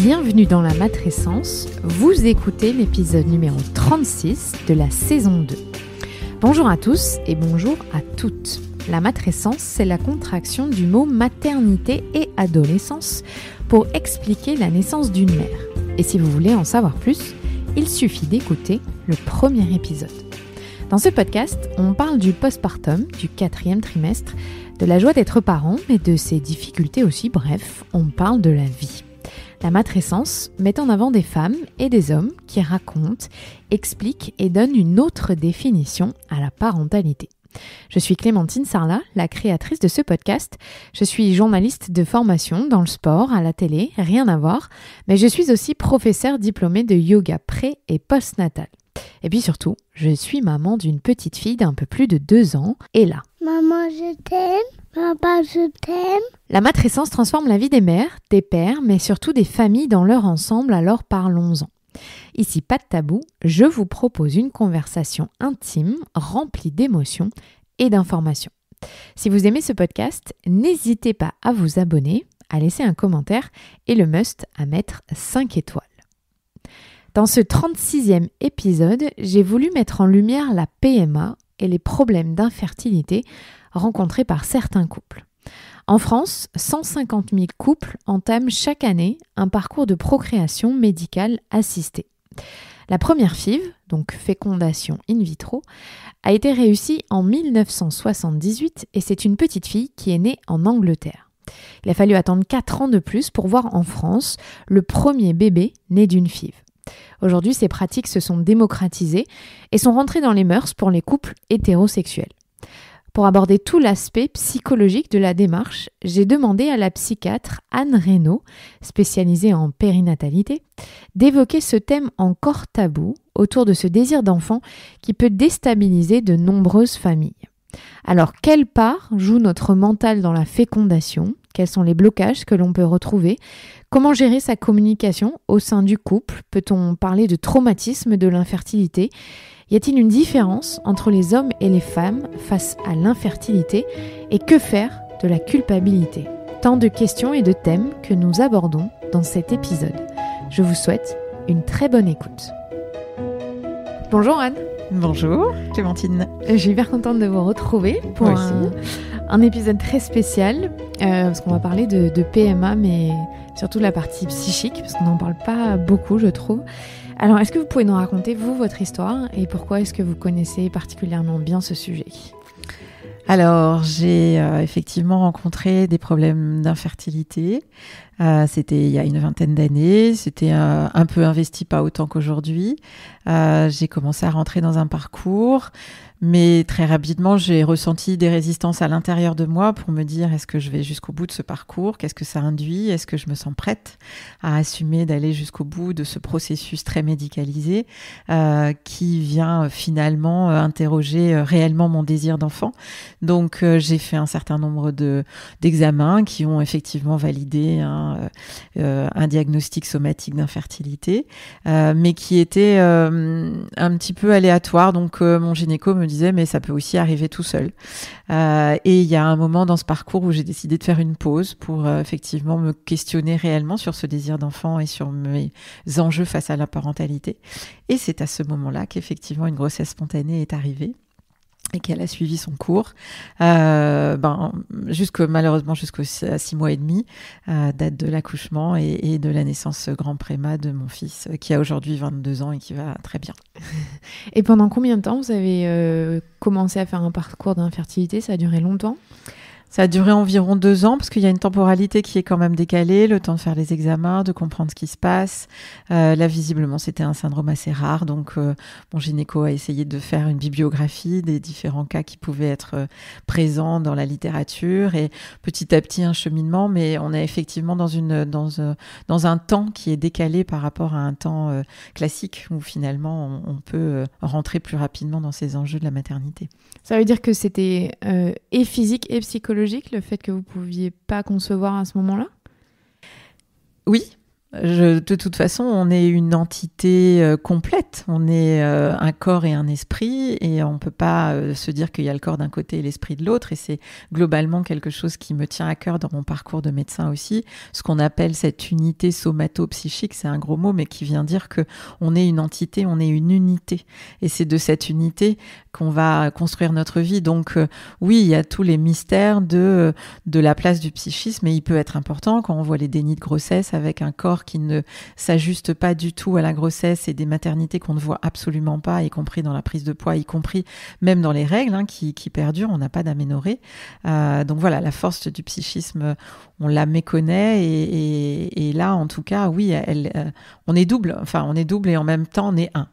Bienvenue dans la matrescence, vous écoutez l'épisode numéro 36 de la saison 2. Bonjour à tous et bonjour à toutes. La matrescence, c'est la contraction du mot maternité et adolescence pour expliquer la naissance d'une mère. Et si vous voulez en savoir plus, il suffit d'écouter le premier épisode. Dans ce podcast, on parle du postpartum, du 4e trimestre, de la joie d'être parent, mais de ses difficultés aussi, bref, on parle de la vie. La matrescence met en avant des femmes et des hommes qui racontent, expliquent et donnent une autre définition à la parentalité. Je suis Clémentine Sarlat, la créatrice de ce podcast. Je suis journaliste de formation dans le sport, à la télé, rien à voir, mais je suis aussi professeure diplômée de yoga pré- et post-natal. Et puis surtout, je suis maman d'une petite fille d'un peu plus de 2 ans, Ella. Maman, je t'aime. Papa, je t'aime. La matrescence transforme la vie des mères, des pères, mais surtout des familles dans leur ensemble, alors parlons-en. Ici, pas de tabou, je vous propose une conversation intime, remplie d'émotions et d'informations. Si vous aimez ce podcast, n'hésitez pas à vous abonner, à laisser un commentaire et le must à mettre 5 étoiles. Dans ce 36e épisode, j'ai voulu mettre en lumière la PMA et les problèmes d'infertilité rencontrés par certains couples. En France, 150 000 couples entament chaque année un parcours de procréation médicale assistée. La première FIV, donc fécondation in vitro, a été réussie en 1978 et c'est une petite fille qui est née en Angleterre. Il a fallu attendre 4 ans de plus pour voir en France le premier bébé né d'une FIV. Aujourd'hui, ces pratiques se sont démocratisées et sont rentrées dans les mœurs pour les couples hétérosexuels. Pour aborder tout l'aspect psychologique de la démarche, j'ai demandé à la psychiatre Anne Reynaud, spécialisée en périnatalité, d'évoquer ce thème encore tabou autour de ce désir d'enfant qui peut déstabiliser de nombreuses familles. Alors, quelle part joue notre mental dans la fécondation ? Quels sont les blocages que l'on peut retrouver ? Comment gérer sa communication au sein du couple ? Peut-on parler de traumatisme de l'infertilité ? Y a-t-il une différence entre les hommes et les femmes face à l'infertilité ? Et que faire de la culpabilité ? Tant de questions et de thèmes que nous abordons dans cet épisode. Je vous souhaite une très bonne écoute. Bonjour Anne. Bonjour Clémentine. Je suis hyper contente de vous retrouver pour un épisode très spécial parce qu'on va parler de PMA, mais surtout la partie psychique, parce qu'on n'en parle pas beaucoup, je trouve. Alors, est-ce que vous pouvez nous raconter, vous, votre histoire et pourquoi est-ce que vous connaissez particulièrement bien ce sujet ? Alors, j'ai effectivement rencontré des problèmes d'infertilité. C'était il y a une 20aine d'années. C'était un peu investi, pas autant qu'aujourd'hui. J'ai commencé à rentrer dans un parcours, mais très rapidement, j'ai ressenti des résistances à l'intérieur de moi pour me dire, est-ce que je vais jusqu'au bout de ce parcours ? Qu'est-ce que ça induit ? Est-ce que je me sens prête à assumer d'aller jusqu'au bout de ce processus très médicalisé qui vient finalement interroger réellement mon désir d'enfant ? Donc, j'ai fait un certain nombre d'examens qui ont effectivement validé un diagnostic somatique d'infertilité, mais qui était un petit peu aléatoire. Donc, mon gynéco me disait, mais ça peut aussi arriver tout seul. Et il y a un moment dans ce parcours où j'ai décidé de faire une pause pour effectivement me questionner réellement sur ce désir d'enfant et sur mes enjeux face à la parentalité. Et c'est à ce moment-là qu'effectivement une grossesse spontanée est arrivée et qu'elle a suivi son cours, malheureusement jusqu'à 6 mois et demi, date de l'accouchement et de la naissance grand préma de mon fils, qui a aujourd'hui 22 ans et qui va très bien. Et pendant combien de temps vous avez commencé à faire un parcours d'infertilité ? Ça a duré longtemps ? Ça a duré environ 2 ans parce qu'il y a une temporalité qui est quand même décalée, le temps de faire les examens, de comprendre ce qui se passe. Là, visiblement, c'était un syndrome assez rare. Donc, mon gynéco a essayé de faire une bibliographie des différents cas qui pouvaient être présents dans la littérature et petit à petit un cheminement. Mais on est effectivement dans un temps qui est décalé par rapport à un temps classique où finalement on peut rentrer plus rapidement dans ces enjeux de la maternité. Ça veut dire que c'était et physique et psychologique, le fait que vous ne pouviez pas concevoir à ce moment-là ? Oui. De toute façon, on est une entité complète. On est un corps et un esprit, et on ne peut pas se dire qu'il y a le corps d'un côté et l'esprit de l'autre. Et c'est globalement quelque chose qui me tient à cœur dans mon parcours de médecin aussi. Ce qu'on appelle cette unité somato-psychique, c'est un gros mot, mais qui vient dire que on est une entité, on est une unité. Et c'est de cette unité qu'on va construire notre vie. Donc oui, il y a tous les mystères de la place du psychisme, et il peut être important quand on voit les dénis de grossesse avec un corps qui ne s'ajuste pas du tout à la grossesse, et des maternités qu'on ne voit absolument pas, y compris dans la prise de poids, y compris même dans les règles qui perdurent, on n'a pas d'aménorrhée. Donc voilà, la force du psychisme, on la méconnaît, et là, en tout cas, oui, on est double, et en même temps, on est un.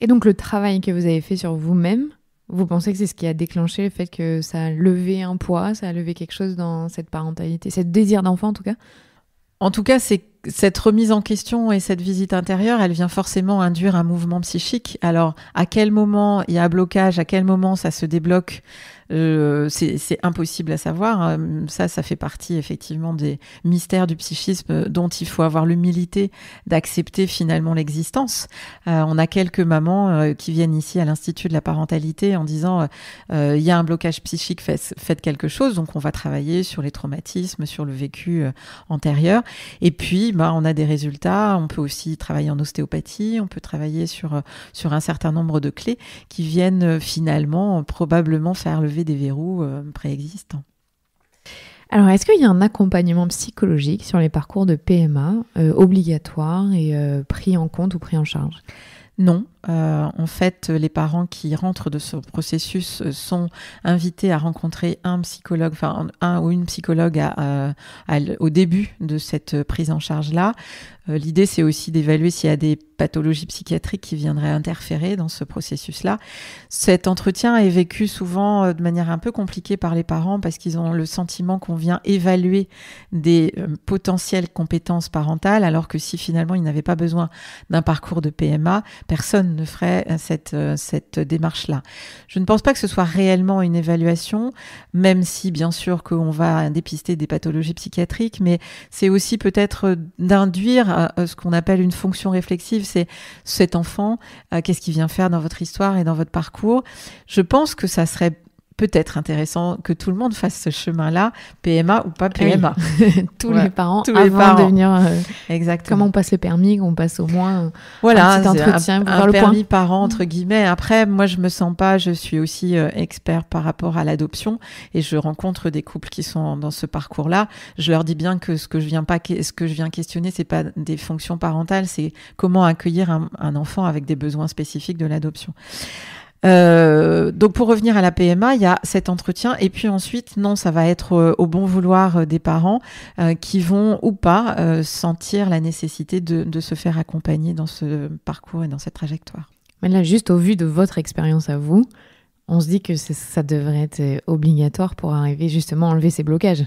Et donc le travail que vous avez fait sur vous-même, vous pensez que c'est ce qui a déclenché le fait que ça a levé un poids, ça a levé quelque chose dans cette parentalité, ce désir d'enfant en tout cas? En tout cas, c'est cette remise en question et cette visite intérieure, elle vient forcément induire un mouvement psychique. Alors, à quel moment il y a un blocage, à quel moment ça se débloque, c'est impossible à savoir. Ça fait partie effectivement des mystères du psychisme dont il faut avoir l'humilité d'accepter finalement l'existence. On a quelques mamans qui viennent ici à l'Institut de la parentalité en disant il y a un blocage psychique, faites quelque chose. Donc on va travailler sur les traumatismes, sur le vécu antérieur. Et puis on a des résultats. On peut aussi travailler en ostéopathie, on peut travailler sur un certain nombre de clés qui viennent finalement probablement faire lever des verrous préexistants. Alors, est-ce qu'il y a un accompagnement psychologique sur les parcours de PMA obligatoire et pris en compte ou pris en charge? Non. En fait, les parents qui rentrent de ce processus sont invités à rencontrer un psychologue, enfin un ou une psychologue au début de cette prise en charge-là. L'idée, c'est aussi d'évaluer s'il y a des pathologies psychiatriques qui viendraient interférer dans ce processus-là. Cet entretien est vécu souvent de manière un peu compliquée par les parents parce qu'ils ont le sentiment qu'on vient évaluer des potentielles compétences parentales, alors que si finalement ils n'avaient pas besoin d'un parcours de PMA, personne ne ferait cette démarche-là. Je ne pense pas que ce soit réellement une évaluation, même si bien sûr qu'on va dépister des pathologies psychiatriques, mais c'est aussi peut-être d'induire ce qu'on appelle une fonction réflexive, c'est cet enfant, qu'est-ce qu'il vient faire dans votre histoire et dans votre parcours. Je pense que ça serait peut-être intéressant que tout le monde fasse ce chemin-là, PMA ou pas PMA. Oui. Tous les parents, avant de venir... Exactement. Comment on passe le permis, qu'on passe au moins un petit entretien pour faire un le permis point. parent, entre guillemets. Après, moi, je me sens pas... Je suis aussi expert par rapport à l'adoption, et je rencontre des couples qui sont dans ce parcours-là. Je leur dis bien que ce que je viens questionner, c'est pas des fonctions parentales, c'est comment accueillir un enfant avec des besoins spécifiques de l'adoption. Donc pour revenir à la PMA, il y a cet entretien, et puis ensuite, non, ça va être au bon vouloir des parents qui vont ou pas sentir la nécessité de se faire accompagner dans ce parcours et dans cette trajectoire. Mais là, juste au vu de votre expérience à vous, on se dit que ça devrait être obligatoire pour arriver justement à enlever ces blocages.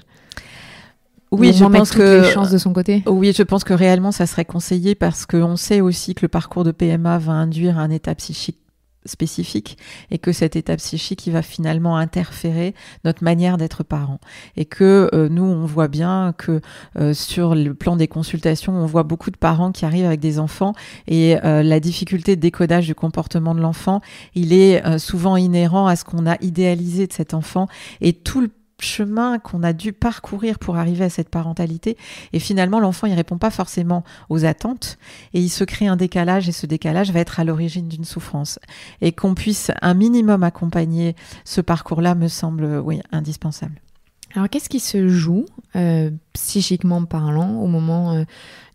Oui, je pense que les chances de son côté. Oui, je pense que réellement ça serait conseillé, parce qu'on sait aussi que le parcours de PMA va induire un état psychique spécifique, et que cet état psychique il va finalement interférer notre manière d'être parent, et que nous on voit bien que sur le plan des consultations, on voit beaucoup de parents qui arrivent avec des enfants, et la difficulté de décodage du comportement de l'enfant, il est souvent inhérent à ce qu'on a idéalisé de cet enfant, et tout le chemin qu'on a dû parcourir pour arriver à cette parentalité, et finalement l'enfant il répond pas forcément aux attentes, et il se crée un décalage, et ce décalage va être à l'origine d'une souffrance, et qu'on puisse un minimum accompagner ce parcours-là me semble indispensable. Alors qu'est-ce qui se joue psychiquement parlant au moment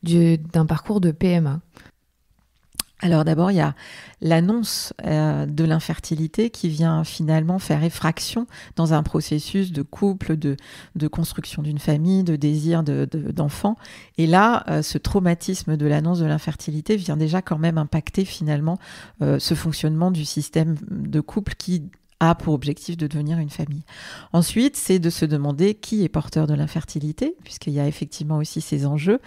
d'un parcours de PMA? Alors d'abord, il y a l'annonce de l'infertilité qui vient finalement faire effraction dans un processus de couple, de construction d'une famille, de désir d'enfant. Et là, ce traumatisme de l'annonce de l'infertilité vient déjà quand même impacter finalement ce fonctionnement du système de couple qui a pour objectif de devenir une famille. Ensuite, c'est de se demander qui est porteur de l'infertilité, puisqu'il y a effectivement aussi ces enjeux.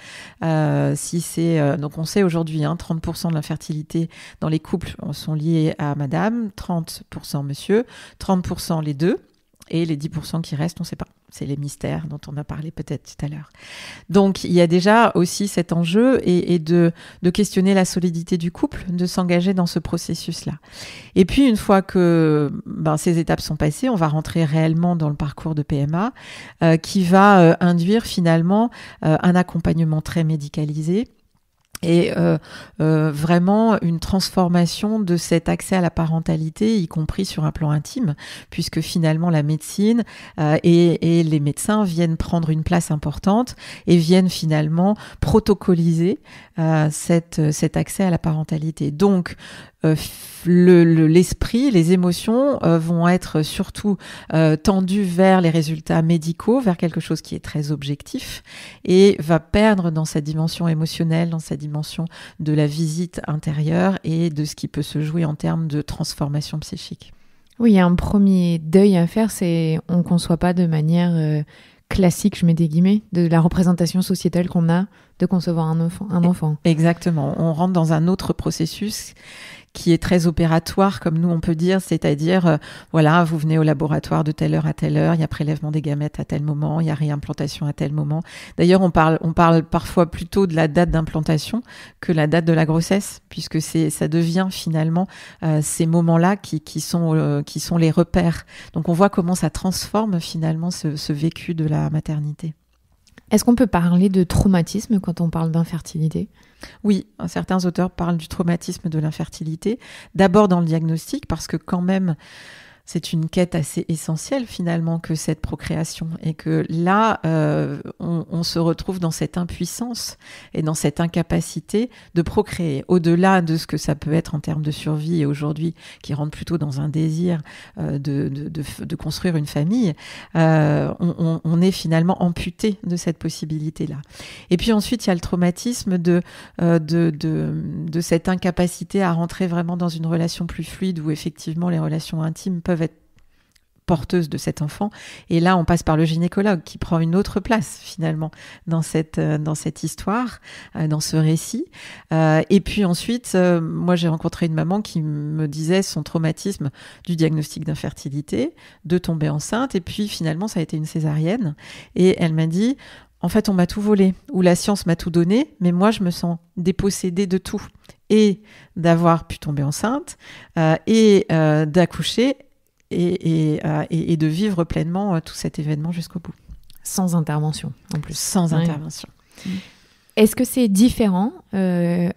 Donc on sait aujourd'hui, 30% de l'infertilité dans les couples sont liés à madame, 30% monsieur, 30% les deux. Et les 10% qui restent, on ne sait pas. C'est les mystères dont on a parlé peut-être tout à l'heure. Donc, il y a déjà aussi cet enjeu et de questionner la solidité du couple, de s'engager dans ce processus-là. Et puis, une fois que ces étapes sont passées, on va rentrer réellement dans le parcours de PMA qui va induire finalement un accompagnement très médicalisé. Et vraiment une transformation de cet accès à la parentalité, y compris sur un plan intime, puisque finalement la médecine et les médecins viennent prendre une place importante et viennent finalement protocoliser cet accès à la parentalité. Donc, l'esprit, les émotions vont être surtout tendues vers les résultats médicaux, vers quelque chose qui est très objectif et va perdre dans sa dimension émotionnelle, dans sa dimension de la visite intérieure et de ce qui peut se jouer en termes de transformation psychique. Oui, il y a un premier deuil à faire, c'est on ne conçoit pas de manière classique, je mets des guillemets, de la représentation sociétale qu'on a de concevoir un enfant. Exactement, on rentre dans un autre processus qui est très opératoire, comme nous on peut dire, c'est-à-dire, voilà, vous venez au laboratoire de telle heure à telle heure, il y a prélèvement des gamètes à tel moment, il y a réimplantation à tel moment. D'ailleurs, on parle parfois plutôt de la date d'implantation que la date de la grossesse, puisque ça devient finalement ces moments-là qui sont les repères. Donc on voit comment ça transforme finalement ce vécu de la maternité. Est-ce qu'on peut parler de traumatisme quand on parle d'infertilité ? Oui, certains auteurs parlent du traumatisme de l'infertilité. D'abord dans le diagnostic, parce que quand même, c'est une quête assez essentielle finalement que cette procréation. Et que là, on se retrouve dans cette impuissance et dans cette incapacité de procréer. Au-delà de ce que ça peut être en termes de survie et aujourd'hui, qui rentre plutôt dans un désir de construire une famille, on est finalement amputé de cette possibilité-là. Et puis ensuite, il y a le traumatisme de cette incapacité à rentrer vraiment dans une relation plus fluide où effectivement les relations intimes peuvent être porteuses de cet enfant. Et là, on passe par le gynécologue qui prend une autre place finalement dans cette histoire, dans ce récit. Et puis ensuite, moi j'ai rencontré une maman qui me disait son traumatisme du diagnostic d'infertilité, de tomber enceinte. Et puis finalement, ça a été une césarienne. Et elle m'a dit, en fait, on m'a tout volé, ou la science m'a tout donné, mais moi, je me sens dépossédée de tout. Et d'avoir pu tomber enceinte, et d'accoucher, et de vivre pleinement tout cet événement jusqu'au bout. Sans intervention, en plus. Sans intervention. Est-ce que c'est différent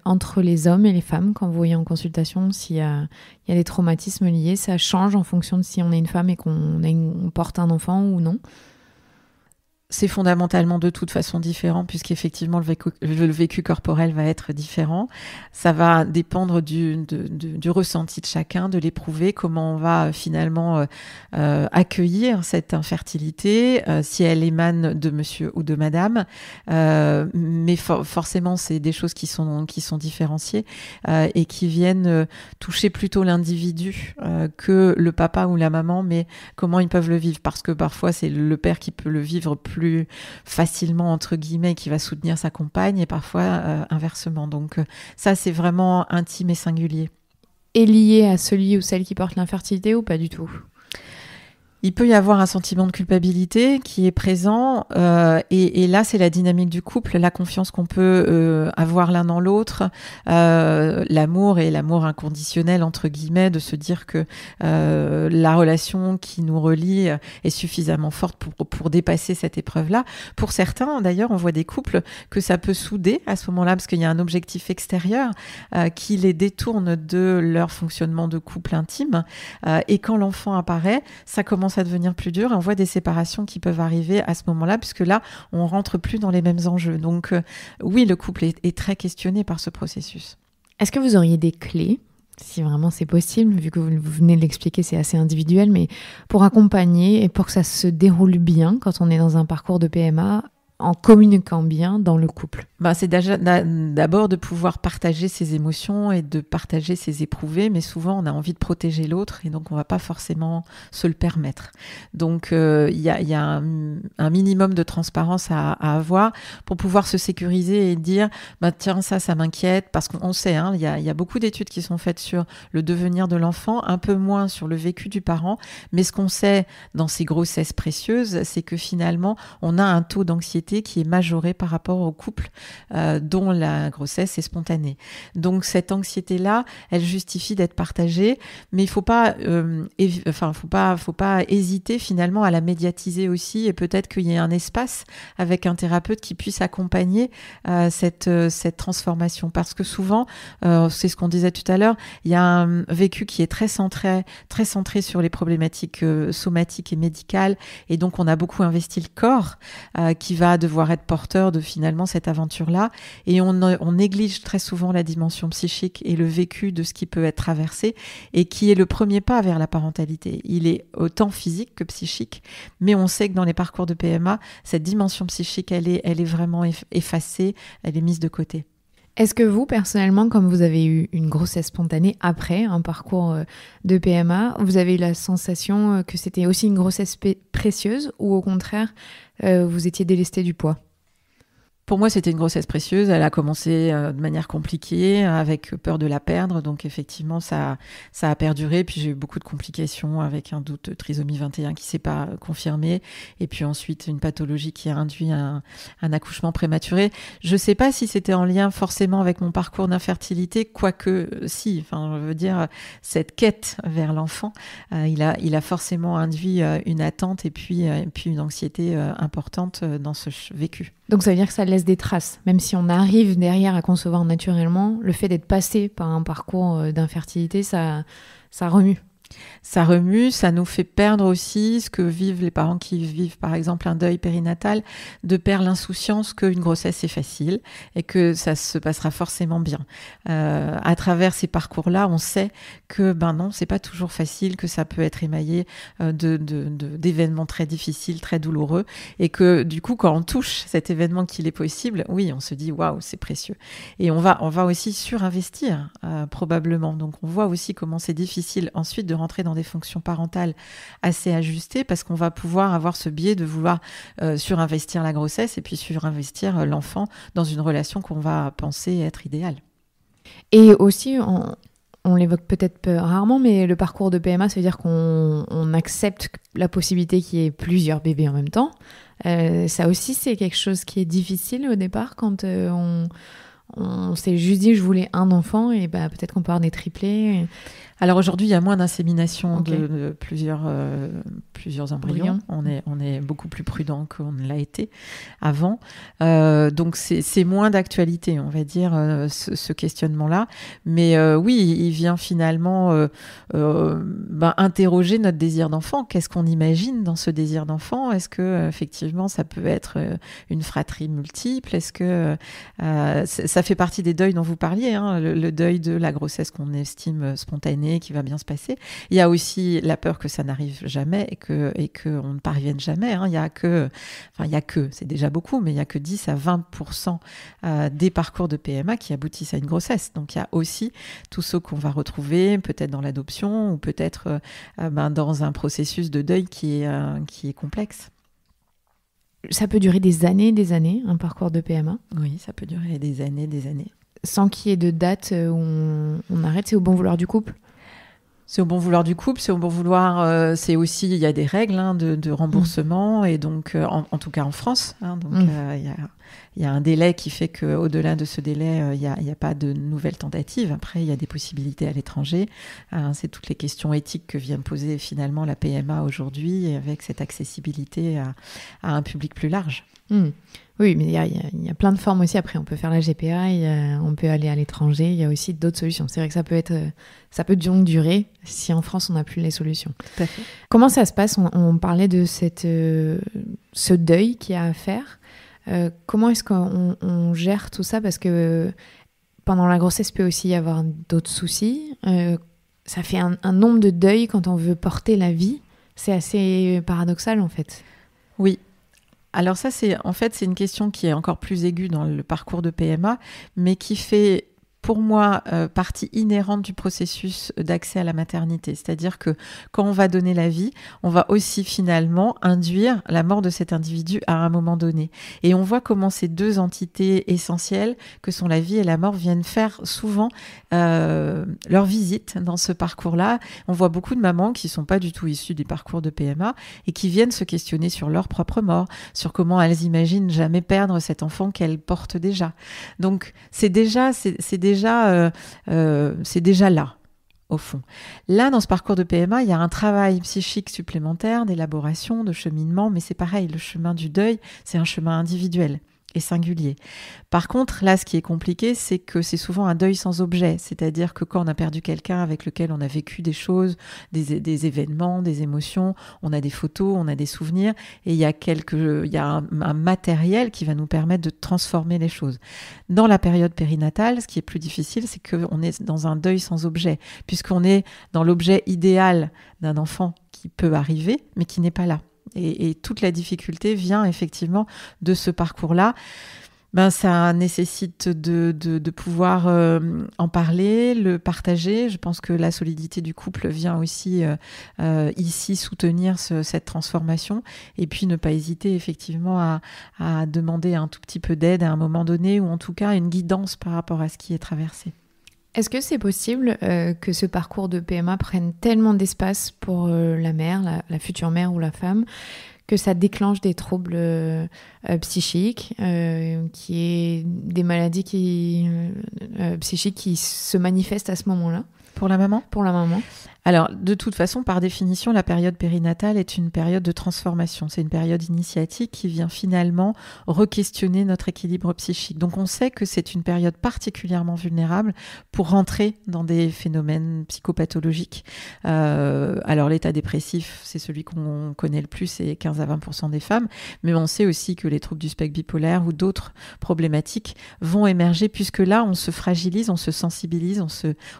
entre les hommes et les femmes quand vous voyez en consultation s'il y a des traumatismes liés? Ça change en fonction de si on est une femme et qu'on porte un enfant ou non? C'est fondamentalement de toute façon différent puisqu'effectivement le vécu corporel va être différent. Ça va dépendre du ressenti de chacun, de l'éprouver, comment on va finalement accueillir cette infertilité, si elle émane de monsieur ou de madame. Mais forcément, c'est des choses qui sont différenciées et qui viennent toucher plutôt l'individu que le papa ou la maman, mais comment ils peuvent le vivre. Parce que parfois, c'est le père qui peut le vivre plus facilement, entre guillemets, qui va soutenir sa compagne et parfois inversement. Donc ça, c'est vraiment intime et singulier. Et lié à celui ou celle qui porte l'infertilité ou pas du tout ? Il peut y avoir un sentiment de culpabilité qui est présent et là, c'est la dynamique du couple, la confiance qu'on peut avoir l'un dans l'autre, l'amour et l'amour inconditionnel, entre guillemets, de se dire que la relation qui nous relie est suffisamment forte pour dépasser cette épreuve-là. Pour certains, d'ailleurs, on voit des couples que ça peut souder à ce moment-là parce qu'il y a un objectif extérieur qui les détourne de leur fonctionnement de couple intime et quand l'enfant apparaît, ça commence à devenir plus dur et on voit des séparations qui peuvent arriver à ce moment-là puisque là, on rentre plus dans les mêmes enjeux. Donc oui, le couple est très questionné par ce processus. Est-ce que vous auriez des clés, si vraiment c'est possible, vu que vous venez de l'expliquer, c'est assez individuel, mais pour accompagner et pour que ça se déroule bien quand on est dans un parcours de PMA en communiquant bien dans le couple? C'est d'abord de pouvoir partager ses émotions et de partager ses éprouvés, mais souvent on a envie de protéger l'autre et donc on va pas forcément se le permettre. Donc il y a un minimum de transparence à avoir pour pouvoir se sécuriser et dire tiens, ça m'inquiète, parce qu'on sait, il y a beaucoup d'études qui sont faites sur le devenir de l'enfant, un peu moins sur le vécu du parent, mais ce qu'on sait dans ces grossesses précieuses, c'est que finalement on a un taux d'anxiété qui est majoré par rapport au couple dont la grossesse est spontanée. Donc cette anxiété-là, elle justifie d'être partagée, mais il faut pas hésiter finalement à la médiatiser aussi, et peut-être qu'il y ait un espace avec un thérapeute qui puisse accompagner cette transformation, parce que souvent, c'est ce qu'on disait tout à l'heure, il y a un vécu qui est très centré sur les problématiques somatiques et médicales, et donc on a beaucoup investi le corps qui va devoir être porteur de finalement cette aventure-là, et on néglige très souvent la dimension psychique et le vécu de ce qui peut être traversé, et qui est le premier pas vers la parentalité. Il est autant physique que psychique, mais on sait que dans les parcours de PMA, cette dimension psychique, elle est vraiment effacée, elle est mise de côté. Est-ce que vous, personnellement, comme vous avez eu une grossesse spontanée après un parcours de PMA, vous avez eu la sensation que c'était aussi une grossesse précieuse, ou au contraire, vous étiez délesté du poids? Pour moi, c'était une grossesse précieuse. Elle a commencé de manière compliquée, avec peur de la perdre. Donc, effectivement, ça a perduré. Puis, j'ai eu beaucoup de complications avec un doute trisomie 21 qui ne s'est pas confirmé. Et puis ensuite, une pathologie qui a induit un accouchement prématuré. Je ne sais pas si c'était en lien forcément avec mon parcours d'infertilité, quoique si. Enfin, je veux dire, cette quête vers l'enfant, il a forcément induit une attente et puis une anxiété importante dans ce vécu. Donc ça veut dire que ça laisse des traces, même si on arrive derrière à concevoir naturellement, le fait d'être passé par un parcours d'infertilité, ça remue. Ça remue, ça nous fait perdre aussi ce que vivent les parents qui vivent par exemple un deuil périnatal, de perdre l'insouciance qu'une grossesse est facile et que ça se passera forcément bien. À travers ces parcours-là, on sait que non, c'est pas toujours facile, que ça peut être émaillé d'événements très difficiles, très douloureux, et que du coup, quand on touche cet événement qu'il est possible, oui, on se dit waouh, c'est précieux. Et on va aussi surinvestir probablement. Donc on voit aussi comment c'est difficile ensuite de rentrer dans des fonctions parentales assez ajustées, parce qu'on va pouvoir avoir ce biais de vouloir surinvestir la grossesse et puis surinvestir l'enfant dans une relation qu'on va penser être idéale. Et aussi, on l'évoque peut-être rarement, mais le parcours de PMA, ça veut dire qu'on accepte la possibilité qu'il y ait plusieurs bébés en même temps. Ça aussi, c'est quelque chose qui est difficile au départ, quand on s'est juste dit je voulais un enfant, et peut-être qu'on peut avoir des triplés. Alors aujourd'hui, il y a moins d'insémination de plusieurs embryons. On est beaucoup plus prudent qu'on ne l'a été avant. Donc c'est moins d'actualité, on va dire, ce questionnement-là. Mais oui, il vient finalement interroger notre désir d'enfant. Qu'est-ce qu'on imagine dans ce désir d'enfant? Est-ce que effectivement ça peut être une fratrie multiple? Est-ce que ça fait partie des deuils dont vous parliez, le deuil de la grossesse qu'on estime spontanée, qui va bien se passer. Il y a aussi la peur que ça n'arrive jamais et que on ne parvienne jamais. Il y a que, c'est déjà beaucoup, mais il y a que 10 à 20% des parcours de PMA qui aboutissent à une grossesse. Donc il y a aussi tous ceux qu'on va retrouver peut-être dans l'adoption, ou peut-être dans un processus de deuil qui est complexe. Ça peut durer des années, un parcours de PMA? Oui, ça peut durer des années. Sans qu'il y ait de date où on arrête, c'est au bon vouloir du couple? C'est au bon vouloir du couple, c'est au bon vouloir, c'est aussi, il y a des règles de remboursement, et donc, en tout cas en France, il y a un délai qui fait qu'au-delà de ce délai, il n'y a pas de nouvelles tentatives. Après, il y a des possibilités à l'étranger. C'est toutes les questions éthiques que vient poser finalement la PMA aujourd'hui, avec cette accessibilité à un public plus large. Oui, mais il y a plein de formes aussi. Après, on peut faire la GPA, on peut aller à l'étranger. Il y a aussi d'autres solutions. C'est vrai que ça peut donc durer si en France on n'a plus les solutions. Tout à fait. Comment ça se passe? On parlait de ce deuil qu'il y a à faire. Comment est-ce qu'on gère tout ça? Parce que pendant la grossesse, il peut aussi y avoir d'autres soucis. Ça fait un nombre de deuils quand on veut porter la vie. C'est assez paradoxal en fait. Oui. Alors ça, c'est une question qui est encore plus aiguë dans le parcours de PMA, mais qui fait pour moi partie inhérente du processus d'accès à la maternité. C'est-à-dire que quand on va donner la vie, on va aussi finalement induire la mort de cet individu à un moment donné. Et on voit comment ces deux entités essentielles, que sont la vie et la mort, viennent faire souvent leur visite dans ce parcours-là. On voit beaucoup de mamans qui sont pas du tout issues du parcours de PMA et qui viennent se questionner sur leur propre mort, sur comment elles imaginent jamais perdre cet enfant qu'elles portent déjà. Donc c'est déjà là, au fond. Là, dans ce parcours de PMA, il y a un travail psychique supplémentaire, d'élaboration, de cheminement, mais c'est pareil, le chemin du deuil, c'est un chemin individuel et singulier. Par contre, là, ce qui est compliqué, c'est que c'est souvent un deuil sans objet, c'est-à-dire que quand on a perdu quelqu'un avec lequel on a vécu des choses, des événements, des émotions, on a des photos, on a des souvenirs, et il y a un matériel qui va nous permettre de transformer les choses. Dans la période périnatale, ce qui est plus difficile, c'est qu'on est dans un deuil sans objet, puisqu'on est dans l'objet idéal d'un enfant qui peut arriver, mais qui n'est pas là. Et toute la difficulté vient effectivement de ce parcours-là. Ça nécessite de pouvoir en parler, le partager. Je pense que la solidité du couple vient aussi ici soutenir cette transformation. Et puis ne pas hésiter effectivement à demander un tout petit peu d'aide à un moment donné, ou en tout cas une guidance par rapport à ce qui est traversé. Est-ce que c'est possible que ce parcours de PMA prenne tellement d'espace pour la mère, la future mère ou la femme, que ça déclenche des troubles psychiques, qui est des maladies psychiques qui se manifestent à ce moment-là? Pour la maman ? Pour la maman. Alors, de toute façon, par définition, la période périnatale est une période de transformation. C'est une période initiatique qui vient finalement re-questionner notre équilibre psychique. Donc, on sait que c'est une période particulièrement vulnérable pour rentrer dans des phénomènes psychopathologiques. Alors, l'état dépressif, c'est celui qu'on connaît le plus, c'est 15 à 20% des femmes. Mais on sait aussi que les troubles du spectre bipolaire ou d'autres problématiques vont émerger, puisque là, on se fragilise, on se sensibilise,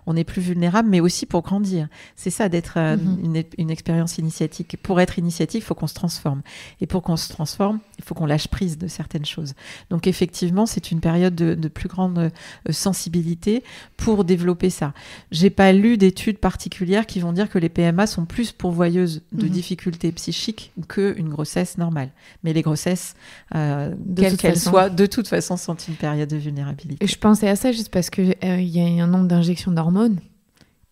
on est plus vulnérable, mais aussi pour grandir. C'est ça d'être une expérience initiatique. Pour être initiatique, il faut qu'on se transforme. Et pour qu'on se transforme, il faut qu'on lâche prise de certaines choses. Donc effectivement, c'est une période de plus grande sensibilité pour développer ça. J'ai pas lu d'études particulières qui vont dire que les PMA sont plus pourvoyeuses de difficultés psychiques qu'une grossesse normale. Mais les grossesses, quelles qu'elles soient, de toute façon, sont une période de vulnérabilité. Et je pensais à ça juste parce qu'il y a un nombre d'injections d'hormones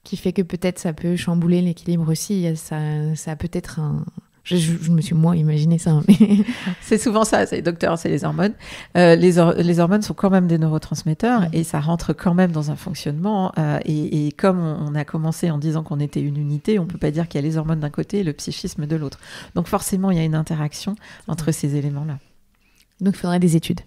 qui fait que peut-être ça peut chambouler l'équilibre aussi. Ça a peut-être un... Je me suis moi imaginé ça. Mais... C'est souvent ça, c'est docteur, c'est les hormones. Les hormones sont quand même des neurotransmetteurs et ça rentre quand même dans un fonctionnement. Et comme on a commencé en disant qu'on était une unité, on ne peut pas dire qu'il y a les hormones d'un côté et le psychisme de l'autre. Donc forcément, il y a une interaction entre ces éléments-là. Donc il faudrait des études.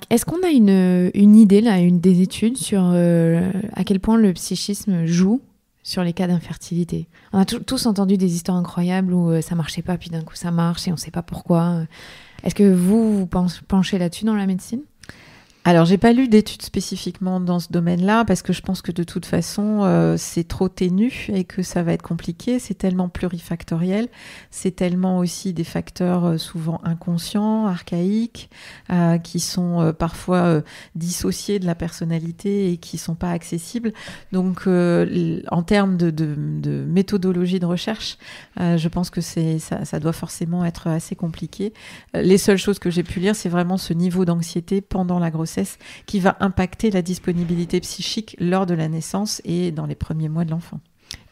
Est-ce qu'on a une idée, là, des études sur à quel point le psychisme joue sur les cas d'infertilité? On a tous entendu des histoires incroyables où ça marchait pas, puis d'un coup ça marche et on ne sait pas pourquoi. Est-ce que vous penchez là-dessus dans la médecine? Alors, j'ai pas lu d'études spécifiquement dans ce domaine-là parce que je pense que de toute façon, c'est trop ténu et que ça va être compliqué. C'est tellement plurifactoriel. C'est tellement aussi des facteurs souvent inconscients, archaïques, qui sont parfois dissociés de la personnalité et qui sont pas accessibles. Donc, en termes de méthodologie de recherche, je pense que ça doit forcément être assez compliqué. Les seules choses que j'ai pu lire, c'est vraiment ce niveau d'anxiété pendant la grossesse qui va impacter la disponibilité psychique lors de la naissance et dans les premiers mois de l'enfant.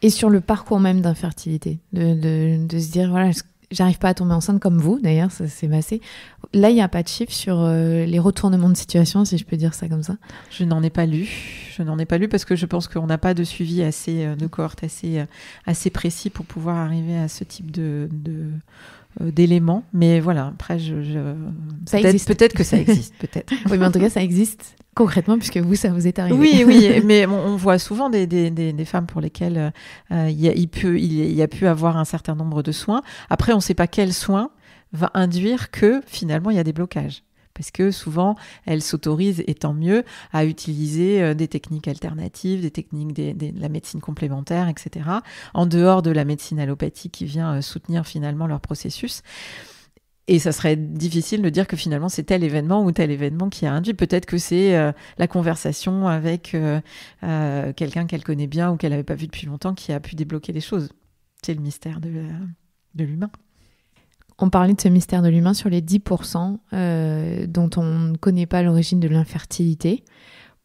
Et sur le parcours même d'infertilité, de se dire, voilà, j'arrive pas à tomber enceinte comme vous, d'ailleurs, ça s'est passé. Là, il n'y a pas de chiffre sur les retournements de situation, si je peux dire ça comme ça. Je n'en ai pas lu parce que je pense qu'on n'a pas de suivi de cohorte assez précis pour pouvoir arriver à ce type d'éléments, mais voilà, après peut-être que ça existe, peut-être. Oui, mais en tout cas ça existe concrètement puisque ça vous est arrivé. Oui, mais on voit souvent des femmes pour lesquelles il y a pu avoir un certain nombre de soins. Après, on ne sait pas quel soin va induire que finalement il y a des blocages. Parce que souvent, elles s'autorisent, et tant mieux, à utiliser des techniques alternatives, des techniques de la médecine complémentaire, etc., en dehors de la médecine allopathique qui vient soutenir finalement leur processus. Et ça serait difficile de dire que finalement c'est tel événement ou tel événement qui a induit. Peut-être que c'est la conversation avec quelqu'un qu'elle connaît bien ou qu'elle n'avait pas vu depuis longtemps qui a pu débloquer les choses. C'est le mystère de l'humain. On parlait de ce mystère de l'humain sur les 10% dont on ne connaît pas l'origine de l'infertilité.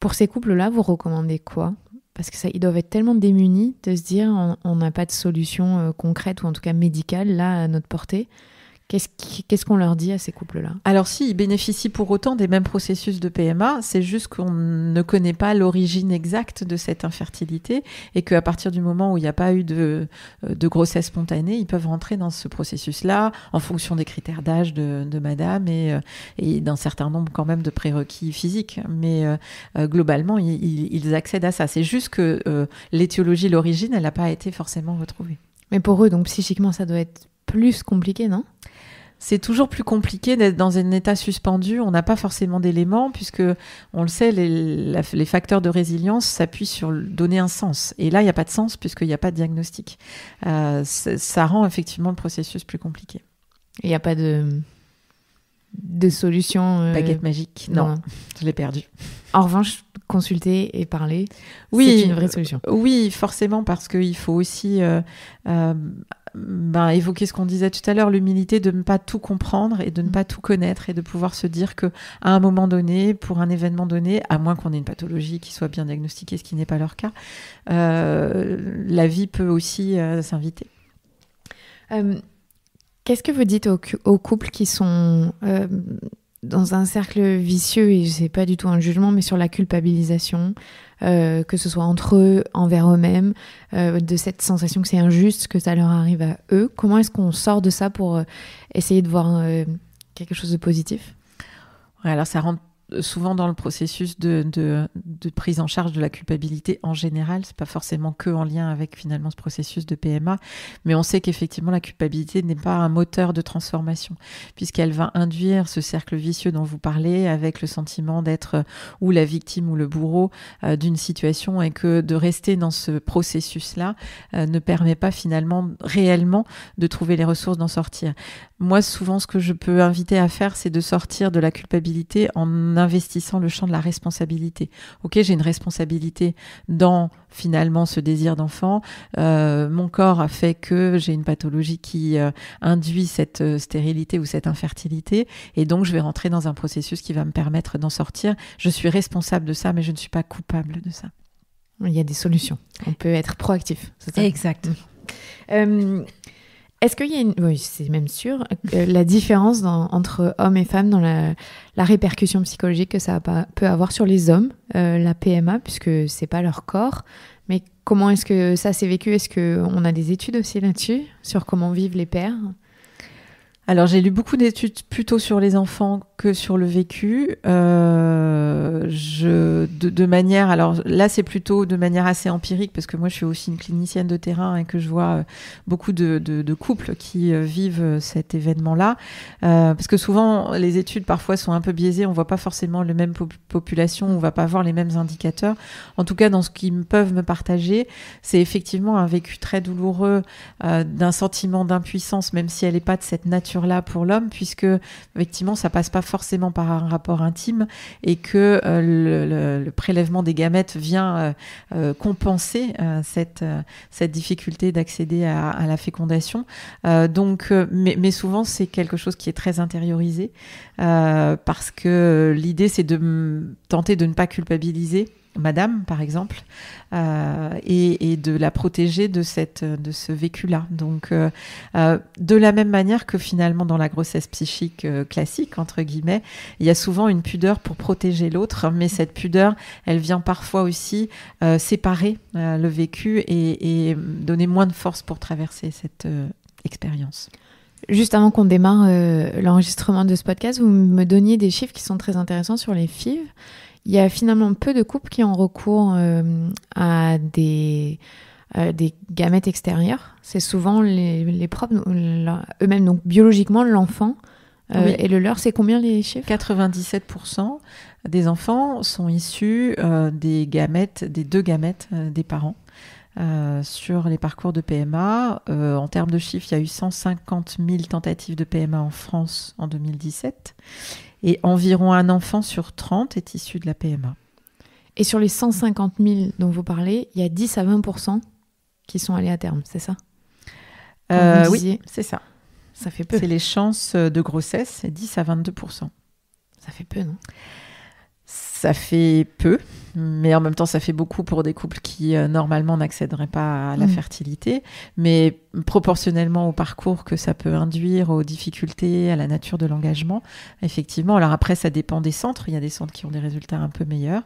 Pour ces couples-là, vous recommandez quoi ? Parce qu'ils doivent être tellement démunis de se dire on n'a pas de solution concrète ou en tout cas médicale là à notre portée. Qu'est-ce qu'on leur dit à ces couples-là ? Alors si, ils bénéficient pour autant des mêmes processus de PMA, c'est juste qu'on ne connaît pas l'origine exacte de cette infertilité et qu'à partir du moment où il n'y a pas eu de grossesse spontanée, ils peuvent rentrer dans ce processus-là en fonction des critères d'âge de madame et d'un certain nombre quand même de prérequis physiques. Mais globalement, ils accèdent à ça. C'est juste que l'étiologie, l'origine, elle n'a pas été forcément retrouvée. Mais pour eux, donc psychiquement, ça doit être plus compliqué, non ? C'est toujours plus compliqué d'être dans un état suspendu. On n'a pas forcément d'éléments puisque, on le sait, les facteurs de résilience s'appuient sur donner un sens. Et là, il n'y a pas de sens puisqu'il n'y a pas de diagnostic. Ça rend effectivement le processus plus compliqué. Il n'y a pas de solution baguette magique. Non, je l'ai perdu. En revanche, consulter et parler, oui, c'est une vraie solution. Oui, forcément, parce qu'il faut aussi évoquer ce qu'on disait tout à l'heure, l'humilité de ne pas tout comprendre et de ne pas tout connaître et de pouvoir se dire qu'à un moment donné, pour un événement donné, à moins qu'on ait une pathologie qui soit bien diagnostiquée, ce qui n'est pas leur cas, la vie peut aussi s'inviter. Qu'est-ce que vous dites aux couples qui sont dans un cercle vicieux, et c'est pas du tout un jugement, mais sur la culpabilisation, que ce soit entre eux, envers eux-mêmes, de cette sensation que c'est injuste, que ça leur arrive à eux. Comment est-ce qu'on sort de ça pour essayer de voir quelque chose de positif ? Ouais, alors ça rentre souvent dans le processus de prise en charge de la culpabilité en général. C'est pas forcément que en lien avec finalement ce processus de PMA, mais on sait qu'effectivement la culpabilité n'est pas un moteur de transformation puisqu'elle va induire ce cercle vicieux dont vous parlez avec le sentiment d'être ou la victime ou le bourreau d'une situation et que de rester dans ce processus-là ne permet pas finalement réellement de trouver les ressources d'en sortir. Moi, souvent, ce que je peux inviter à faire, c'est de sortir de la culpabilité en investissant le champ de la responsabilité. Ok, j'ai une responsabilité dans finalement ce désir d'enfant. Mon corps a fait que j'ai une pathologie qui induit cette stérilité ou cette infertilité, et donc je vais rentrer dans un processus qui va me permettre d'en sortir. Je suis responsable de ça, mais je ne suis pas coupable de ça. Il y a des solutions. On peut être proactif. C'est ça ? Exact. Est-ce qu'il y a oui, c'est même sûr, la différence entre hommes et femmes dans la répercussion psychologique que ça peut avoir sur les hommes, la PMA, puisque c'est pas leur corps, mais comment est-ce que ça s'est vécu ? Est-ce qu'on a des études aussi là-dessus, sur comment vivent les pères ? Alors, j'ai lu beaucoup d'études plutôt sur les enfants que sur le vécu. De manière, alors là, c'est plutôt de manière assez empirique parce que moi, je suis aussi une clinicienne de terrain et que je vois beaucoup de couples qui vivent cet événement-là. Parce que souvent, les études parfois sont un peu biaisées. On voit pas forcément les mêmes populations, on va pas voir les mêmes indicateurs. En tout cas, dans ce qu'ils peuvent me partager, c'est effectivement un vécu très douloureux d'un sentiment d'impuissance, même si elle n'est pas de cette nature-là pour l'homme, puisque effectivement, ça passe pas forcément par un rapport intime et que le prélèvement des gamètes vient compenser cette difficulté d'accéder à la fécondation. Mais souvent, c'est quelque chose qui est très intériorisé parce que l'idée, c'est de tenter de ne pas culpabiliser madame, par exemple, et de la protéger de ce vécu-là. Donc, de la même manière que finalement dans la grossesse psychique classique, entre guillemets, il y a souvent une pudeur pour protéger l'autre, mais cette pudeur, elle vient parfois aussi séparer le vécu et donner moins de force pour traverser cette expérience. Juste avant qu'on démarre l'enregistrement de ce podcast, vous me donniez des chiffres qui sont très intéressants sur les FIV. Il y a finalement peu de couples qui ont recours à des gamètes extérieures. C'est souvent les propres, eux-mêmes, donc biologiquement, l'enfant Oui. Et le leur, c'est combien les chiffres ? 97% des enfants sont issus des deux gamètes des parents. Sur les parcours de PMA, en termes de chiffres, il y a eu 150 000 tentatives de PMA en France en 2017 et environ un enfant sur 30 est issu de la PMA. Et sur les 150 000 dont vous parlez, il y a 10 à 20% qui sont allés à terme, c'est ça ? Oui, c'est ça. Ça fait peu. C'est les chances de grossesse, c'est 10 à 22%. Ça fait peu, non ? Ça fait peu, mais en même temps, ça fait beaucoup pour des couples qui, normalement, n'accéderaient pas à la fertilité. Mais proportionnellement au parcours que ça peut induire, aux difficultés, à la nature de l'engagement, effectivement. Alors après, ça dépend des centres. Il y a des centres qui ont des résultats un peu meilleurs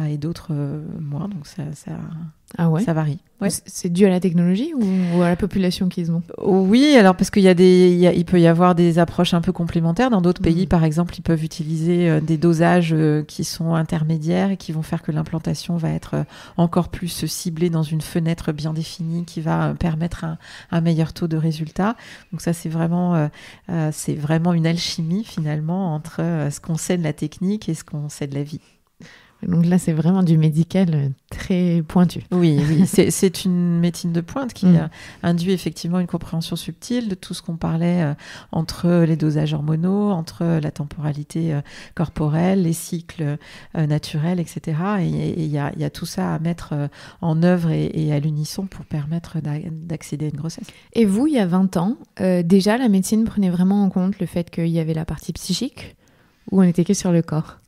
et d'autres moins. Donc ça varie. Ouais. C'est dû à la technologie ou à la population qu'ils ont ? Oui, alors parce qu'il il peut y avoir des approches un peu complémentaires. Dans d'autres pays, par exemple, ils peuvent utiliser des dosages qui sont intermédiaires et qui vont faire que l'implantation va être encore plus ciblée dans une fenêtre bien définie qui va permettre un meilleur taux de résultat. Donc ça, c'est vraiment une alchimie finalement entre ce qu'on sait de la technique et ce qu'on sait de la vie. Donc là, c'est vraiment du médical très pointu. Oui, c'est une médecine de pointe qui induit effectivement une compréhension subtile de tout ce qu'on parlait entre les dosages hormonaux, entre la temporalité corporelle, les cycles naturels, etc. Et il y a tout ça à mettre en œuvre et à l'unisson pour permettre d'accéder à une grossesse. Et vous, il y a 20 ans, déjà, la médecine prenait vraiment en compte le fait qu'il y avait la partie psychique ou on n'était que sur le corps ?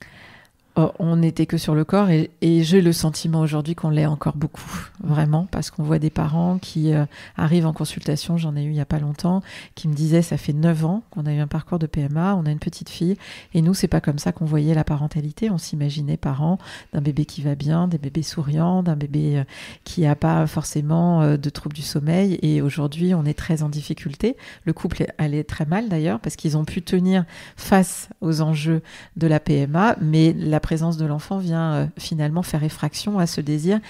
On n'était que sur le corps et j'ai le sentiment aujourd'hui qu'on l'est encore beaucoup, vraiment, parce qu'on voit des parents qui arrivent en consultation, j'en ai eu il n'y a pas longtemps, qui me disaient ça fait 9 ans qu'on a eu un parcours de PMA, on a une petite fille et nous c'est pas comme ça qu'on voyait la parentalité, on s'imaginait parents d'un bébé qui va bien, des bébés souriants, d'un bébé qui n'a pas forcément de troubles du sommeil et aujourd'hui on est très en difficulté, le couple allait très mal d'ailleurs parce qu'ils ont pu tenir face aux enjeux de la PMA, mais la présence de l'enfant vient finalement faire effraction à ce désir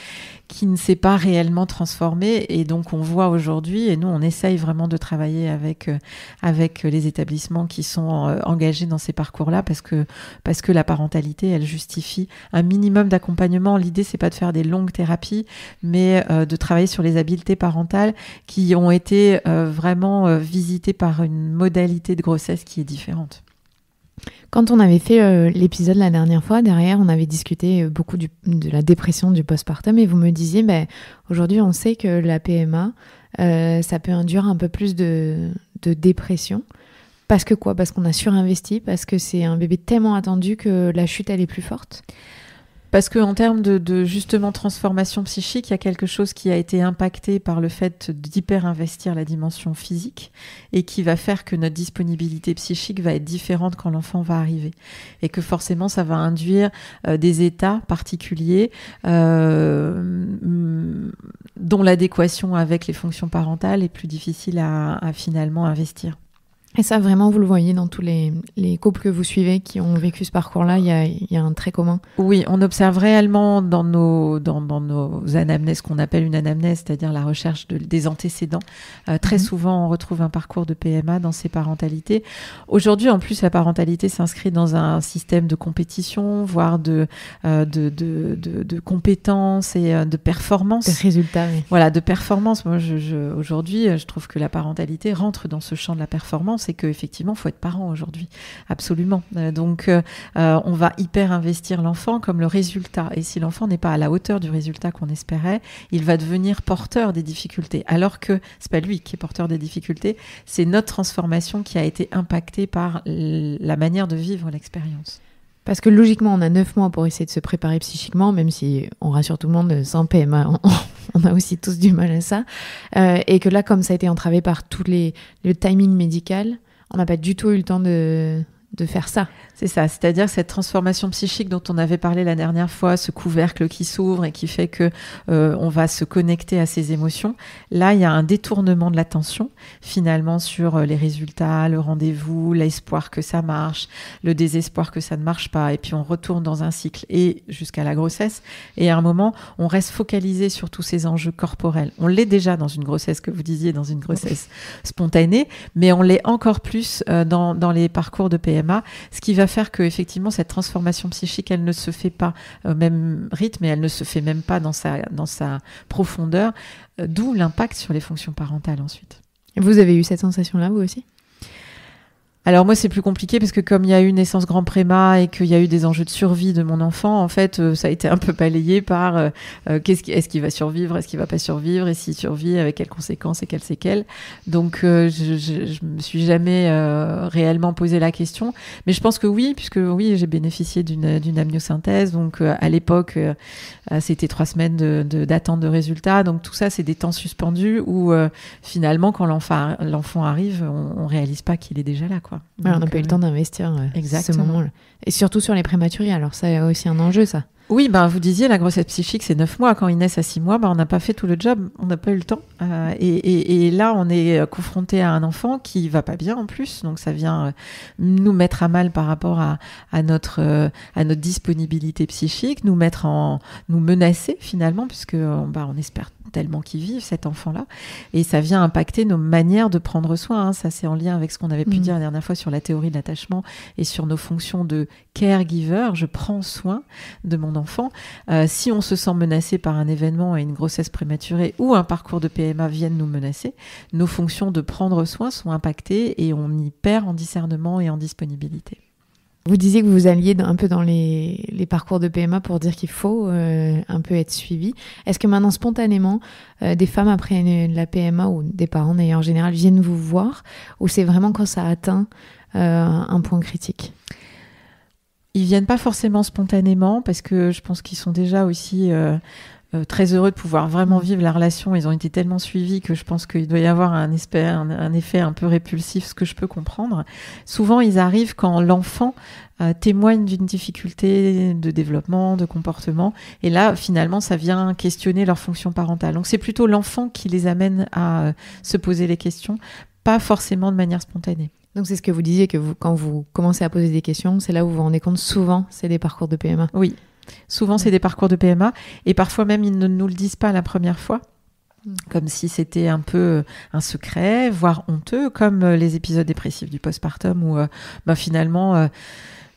qui ne s'est pas réellement transformé et donc on voit aujourd'hui et nous on essaye vraiment de travailler avec les établissements qui sont engagés dans ces parcours-là parce que la parentalité elle justifie un minimum d'accompagnement. L'idée c'est pas de faire des longues thérapies mais de travailler sur les habiletés parentales qui ont été vraiment visitées par une modalité de grossesse qui est différente. Quand on avait fait l'épisode la dernière fois, derrière, on avait discuté beaucoup de la dépression du postpartum et vous me disiez, aujourd'hui, on sait que la PMA, ça peut induire un peu plus de dépression. Parce que quoi ? Parce qu'on a surinvesti, parce que c'est un bébé tellement attendu que la chute, elle est plus forte ? Parce qu'en termes de justement transformation psychique, il y a quelque chose qui a été impacté par le fait d'hyper-investir la dimension physique et qui va faire que notre disponibilité psychique va être différente quand l'enfant va arriver. Et que forcément, ça va induire des états particuliers dont l'adéquation avec les fonctions parentales est plus difficile à finalement investir. Et ça, vraiment, vous le voyez dans tous les couples que vous suivez qui ont vécu ce parcours-là, il y a un trait commun. Oui, on observe réellement dans nos anamnèses, qu'on appelle une anamnèse, c'est-à-dire la recherche des antécédents. Très souvent, on retrouve un parcours de PMA dans ces parentalités. Aujourd'hui, en plus, la parentalité s'inscrit dans un système de compétition, voire de compétences et de performance. De résultats, oui. Voilà, de performance. Moi, aujourd'hui, je trouve que la parentalité rentre dans ce champ de la performance. C'est qu'effectivement, il faut être parent aujourd'hui, absolument. Donc, on va hyper investir l'enfant comme le résultat. Et si l'enfant n'est pas à la hauteur du résultat qu'on espérait, il va devenir porteur des difficultés. Alors que c'est pas lui qui est porteur des difficultés, c'est notre transformation qui a été impactée par la manière de vivre l'expérience. Parce que logiquement, on a 9 mois pour essayer de se préparer psychiquement, même si on rassure tout le monde, sans PMA, on a aussi tous du mal à ça. Et que là, comme ça a été entravé par le timing médical, on n'a pas du tout eu le temps de de faire ça. C'est ça, c'est-à-dire cette transformation psychique dont on avait parlé la dernière fois, ce couvercle qui s'ouvre et qui fait que on va se connecter à ses émotions. Là, il y a un détournement de l'attention finalement sur les résultats, le rendez-vous, l'espoir que ça marche, le désespoir que ça ne marche pas, et puis on retourne dans un cycle et jusqu'à la grossesse. Et à un moment, on reste focalisé sur tous ces enjeux corporels. On l'est déjà dans une grossesse, que vous disiez, dans une grossesse spontanée, mais on l'est encore plus dans les parcours de PMA, ce qui va faire que effectivement cette transformation psychique, elle ne se fait pas au même rythme et elle ne se fait même pas dans sa profondeur, d'où l'impact sur les fonctions parentales ensuite. Vous avez eu cette sensation-là, vous aussi ? Alors moi, c'est plus compliqué parce que comme il y a eu une naissance grand préma et qu'il y a eu des enjeux de survie de mon enfant, en fait, ça a été un peu balayé par est-ce qu'il va survivre, est-ce qu'il va pas survivre, et s'il survit, avec quelles conséquences et quelles séquelles. Donc, je me suis jamais réellement posé la question. Mais je pense que oui, puisque oui, j'ai bénéficié d'une amniosynthèse. Donc, à l'époque, c'était 3 semaines d'attente de résultats. Donc, tout ça, c'est des temps suspendus où finalement, quand l'enfant arrive, on réalise pas qu'il est déjà là, quoi. Donc, on n'a pas eu le temps d'investir ce moment-là. Et surtout sur les prématurés, alors ça a aussi un enjeu, ça. Oui, vous disiez, la grossesse psychique, c'est 9 mois. Quand ils naissent à 6 mois, on n'a pas fait tout le job, on n'a pas eu le temps. Et là, on est confronté à un enfant qui va pas bien en plus. Donc, ça vient nous mettre à mal par rapport à notre disponibilité psychique, nous menacer finalement, puisque on espère tellement qu'il vive, cet enfant-là. Et ça vient impacter nos manières de prendre soin. Ça, c'est en lien avec ce qu'on avait pu dire la dernière fois sur la théorie de l'attachement et sur nos fonctions de caregiver. Je prends soin de mon enfant. Si on se sent menacé par un événement et une grossesse prématurée ou un parcours de PMA viennent nous menacer, nos fonctions de prendre soin sont impactées et on y perd en discernement et en disponibilité. Vous disiez que vous alliez un peu dans les parcours de PMA pour dire qu'il faut un peu être suivi. Est-ce que maintenant, spontanément, des femmes après la PMA, ou des parents d'ailleurs en général, viennent vous voir, ou c'est vraiment quand ça atteint un point critique ? Ils viennent pas forcément spontanément, parce que je pense qu'ils sont déjà aussi très heureux de pouvoir vraiment vivre la relation. Ils ont été tellement suivis que je pense qu'il doit y avoir un effet un peu répulsif, ce que je peux comprendre. Souvent, ils arrivent quand l'enfant témoigne d'une difficulté de développement, de comportement. Et là, finalement, ça vient questionner leur fonction parentale. Donc, c'est plutôt l'enfant qui les amène à se poser les questions, pas forcément de manière spontanée. Donc, c'est ce que vous disiez, que quand vous commencez à poser des questions, c'est là où vous vous rendez compte, souvent, c'est des parcours de PMA. Oui. Souvent, c'est des parcours de PMA et parfois même, ils ne nous le disent pas la première fois, comme si c'était un peu un secret, voire honteux, comme les épisodes dépressifs du postpartum où finalement,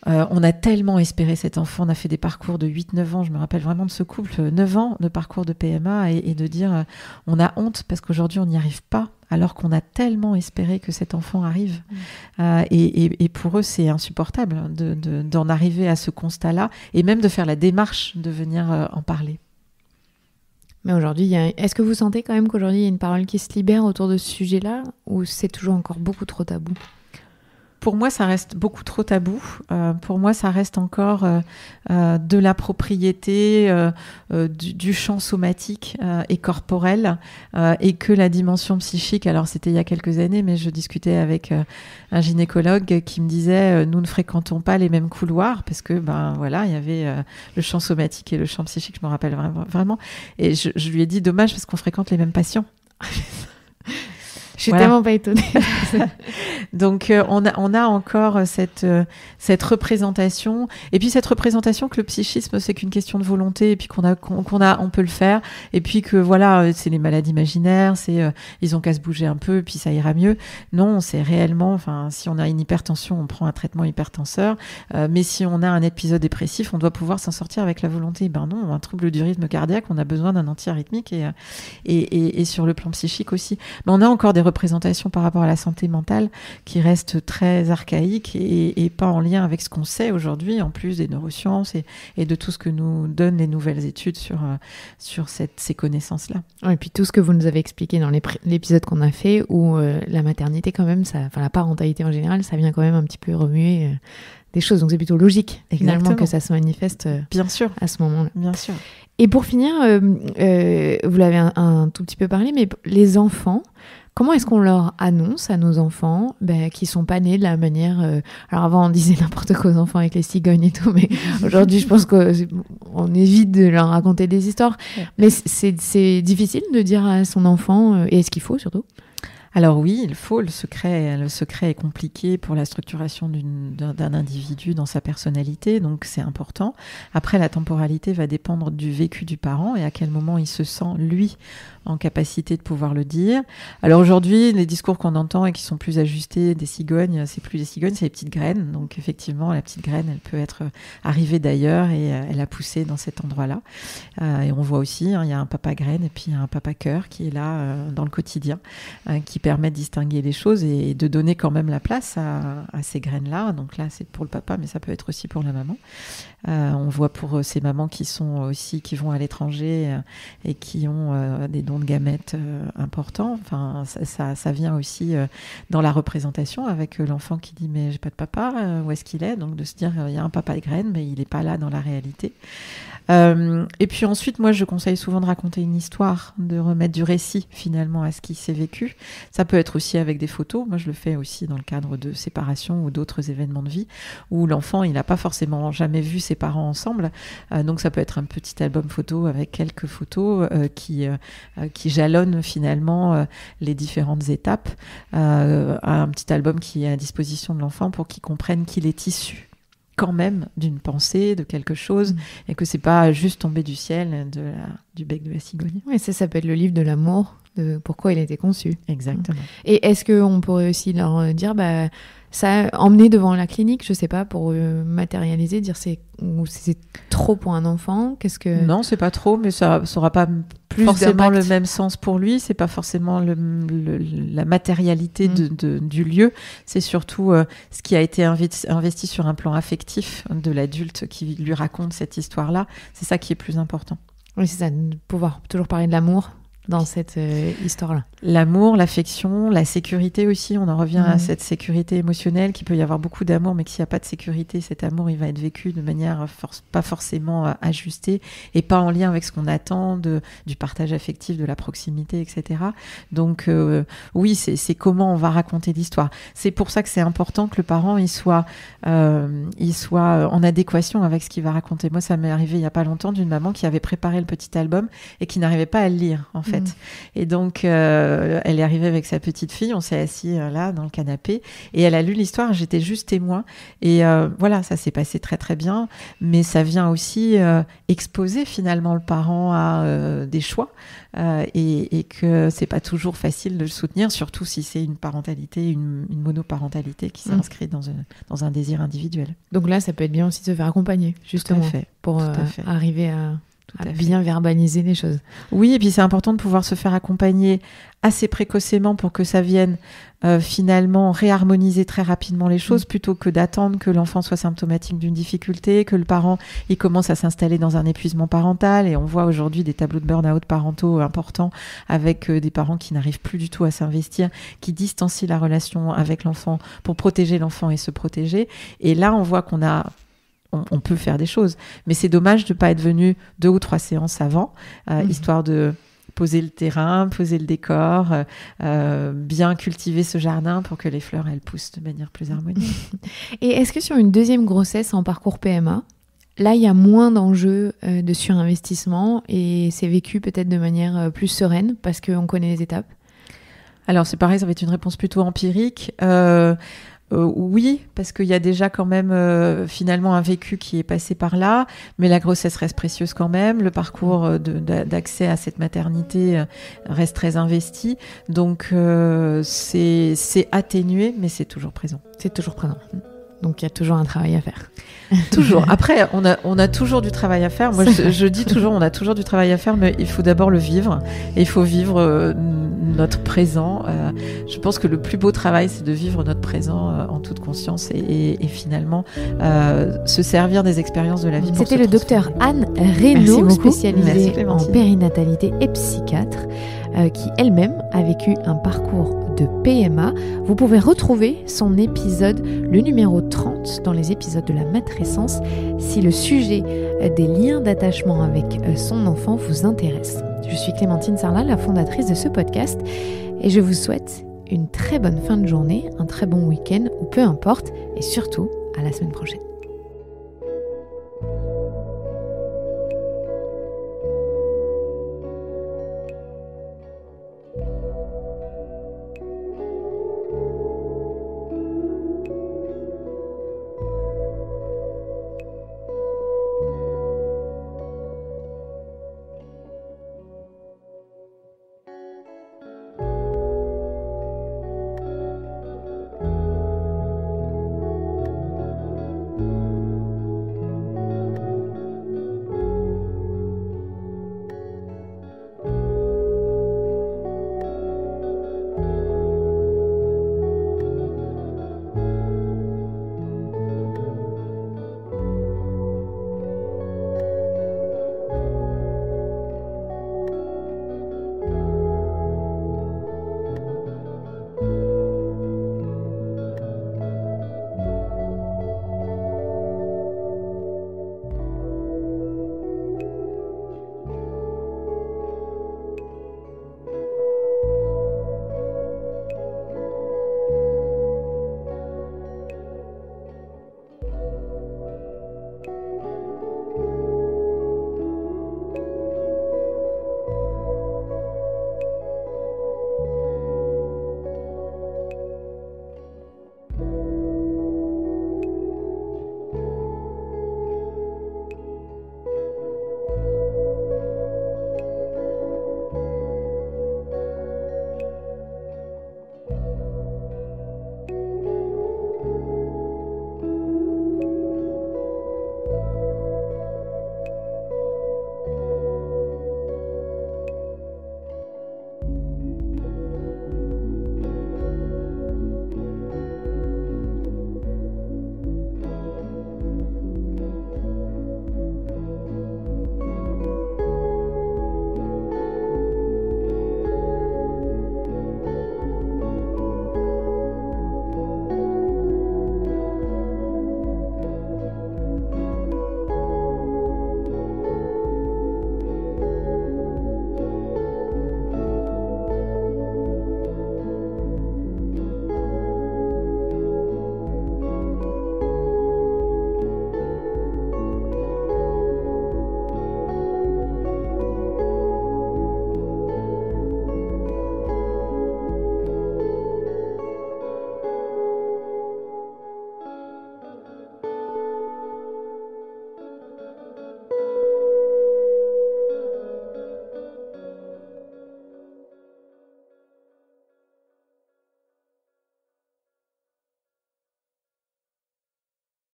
on a tellement espéré cet enfant. On a fait des parcours de 8-9 ans, je me rappelle vraiment de ce couple, 9 ans de parcours de PMA et de dire on a honte parce qu'aujourd'hui, on n'y arrive pas. Alors qu'on a tellement espéré que cet enfant arrive. Et pour eux, c'est insupportable d'en arriver à ce constat-là et même de faire la démarche de venir en parler. Mais aujourd'hui, est-ce que vous sentez quand même qu'aujourd'hui, il y a une parole qui se libère autour de ce sujet-là, ou c'est toujours encore beaucoup trop tabou ? Pour moi, ça reste beaucoup trop tabou. Pour moi, ça reste encore de la propriété du champ somatique et corporel et que la dimension psychique. Alors, c'était il y a quelques années, mais je discutais avec un gynécologue qui me disait nous ne fréquentons pas les mêmes couloirs parce que, il y avait le champ somatique et le champ psychique, je me rappelle vraiment. Et je lui ai dit dommage parce qu'on fréquente les mêmes patients. Je suis tellement pas étonnée. Donc, on a encore cette représentation. Et puis, cette représentation que le psychisme, c'est qu'une question de volonté. Et puis, on peut le faire. Et puis, que voilà, c'est les maladies imaginaires. Ils ont qu'à se bouger un peu, puis ça ira mieux. Non, c'est réellement, si on a une hypertension, on prend un traitement hypertenseur. Mais si on a un épisode dépressif, on doit pouvoir s'en sortir avec la volonté. Non, un trouble du rythme cardiaque, on a besoin d'un antiarythmique et sur le plan psychique aussi. Mais on a encore des représentations par rapport à la santé mentale qui restent très archaïques et pas en lien avec ce qu'on sait aujourd'hui, en plus des neurosciences et de tout ce que nous donnent les nouvelles études sur ces connaissances-là. Et puis tout ce que vous nous avez expliqué dans l'épisode qu'on a fait, où la maternité quand même, la parentalité en général, ça vient quand même un petit peu remuer des choses. Donc c'est plutôt logique finalement que ça se manifeste bien sûr à ce moment-là. Bien sûr. Et pour finir, vous l'avez un tout petit peu parlé, mais les enfants, Comment est-ce qu'on leur annonce à nos enfants qui sont pas nés de la manière... Alors avant, on disait n'importe quoi aux enfants avec les cigognes et tout, mais aujourd'hui, je pense qu'on évite de leur raconter des histoires. Ouais. Mais c'est difficile de dire à son enfant, et est-ce qu'il faut surtout ? Alors oui, il faut. Le secret est compliqué pour la structuration d'un individu dans sa personnalité, donc c'est important. Après, la temporalité va dépendre du vécu du parent et à quel moment il se sent, lui, en capacité de pouvoir le dire. Alors aujourd'hui, les discours qu'on entend et qui sont plus ajustés des cigognes, c'est plus des cigognes, c'est les petites graines. Donc effectivement, la petite graine, elle peut être arrivée d'ailleurs et elle a poussé dans cet endroit-là. Et on voit aussi, il y a un papa graine et puis il y a un papa cœur qui est là dans le quotidien, qui permet de distinguer les choses et de donner quand même la place à ces graines-là. Donc là, c'est pour le papa, mais ça peut être aussi pour la maman. On voit pour ces mamans qui vont à l'étranger et qui ont des dons de gamètes importants. Enfin, ça vient aussi dans la représentation avec l'enfant qui dit mais j'ai pas de papa, où est-ce qu'il est ? Donc de se dire il y a un papa de graines, mais il n'est pas là dans la réalité. Et puis ensuite, moi je conseille souvent de raconter une histoire, de remettre du récit finalement à ce qui s'est vécu. Ça peut être aussi avec des photos. Moi je le fais aussi dans le cadre de séparation ou d'autres événements de vie où l'enfant il n'a pas forcément jamais vu ses parents ensemble. Donc ça peut être un petit album photo avec quelques photos qui jalonnent finalement les différentes étapes. Un petit album qui est à disposition de l'enfant pour qu'il comprenne qu'il est issu quand même d'une pensée, de quelque chose, et que c'est pas juste tombé du ciel, du bec de la cigogne. Oui, ça peut être le livre de l'amour, de pourquoi il a été conçu. Exactement. Et est-ce qu'on pourrait aussi leur dire, ça, emmener devant la clinique, je sais pas, pour matérialiser, dire c'est trop pour un enfant, qu'est-ce que... Non, c'est pas trop, mais ça aura pas forcément le même sens pour lui, c'est pas forcément la matérialité du lieu, c'est surtout ce qui a été investi sur un plan affectif de l'adulte qui lui raconte cette histoire-là, c'est ça qui est plus important. Oui, c'est ça, de pouvoir toujours parler de l'amour dans cette histoire-là. L'amour, l'affection, la sécurité aussi, on en revient à cette sécurité émotionnelle, qu'il peut y avoir beaucoup d'amour, mais que s'il n'y a pas de sécurité, cet amour, il va être vécu de manière pas forcément ajustée et pas en lien avec ce qu'on attend du partage affectif, de la proximité, etc. Donc oui, c'est comment on va raconter l'histoire. C'est pour ça que c'est important que le parent il soit en adéquation avec ce qu'il va raconter. Moi, ça m'est arrivé il n'y a pas longtemps d'une maman qui avait préparé le petit album et qui n'arrivait pas à le lire, en fait. Et donc, elle est arrivée avec sa petite fille, on s'est assis là dans le canapé et elle a lu l'histoire, j'étais juste témoin et voilà, ça s'est passé très très bien, mais ça vient aussi exposer finalement le parent à des choix et que c'est pas toujours facile de le soutenir, surtout si c'est une parentalité, une monoparentalité qui s'inscrit dans un désir individuel. Donc là, ça peut être bien aussi de se faire accompagner, justement, pour arriver à bien verbaliser les choses. Oui, et puis c'est important de pouvoir se faire accompagner assez précocement pour que ça vienne finalement réharmoniser très rapidement les choses plutôt que d'attendre que l'enfant soit symptomatique d'une difficulté, que le parent il commence à s'installer dans un épuisement parental. Et on voit aujourd'hui des tableaux de burn-out parentaux importants avec des parents qui n'arrivent plus du tout à s'investir, qui distancient la relation avec l'enfant pour protéger l'enfant et se protéger. Et là, on voit on peut faire des choses, mais c'est dommage de ne pas être venu 2 ou 3 séances avant, histoire de poser le terrain, poser le décor, bien cultiver ce jardin pour que les fleurs, elles poussent de manière plus harmonieuse. Et est-ce que sur une deuxième grossesse en parcours PMA, là, il y a moins d'enjeux de surinvestissement et c'est vécu peut-être de manière plus sereine parce qu'on connaît les étapes ? Alors, c'est pareil, ça va être une réponse plutôt empirique. Oui, parce qu'il y a déjà quand même finalement un vécu qui est passé par là, mais la grossesse reste précieuse quand même, le parcours d'accès à cette maternité reste très investi, donc c'est atténué, mais c'est toujours présent. C'est toujours présent. Donc il y a toujours un travail à faire. Toujours. Après, on a toujours du travail à faire. Moi, je dis toujours, on a toujours du travail à faire, mais il faut d'abord le vivre. Et il faut vivre notre présent. Je pense que le plus beau travail, c'est de vivre notre présent en toute conscience et finalement se servir des expériences de la vie. C'était le docteur Anne Reynaud, spécialisée en périnatalité et psychiatre, qui elle-même a vécu un parcours de PMA. Vous pouvez retrouver son épisode, le numéro 30, dans les épisodes de la matrescence, si le sujet des liens d'attachement avec son enfant vous intéresse. Je suis Clémentine Sarlat, la fondatrice de ce podcast, Et je vous souhaite une très bonne fin de journée, un très bon week-end ou peu importe, et surtout à la semaine prochaine.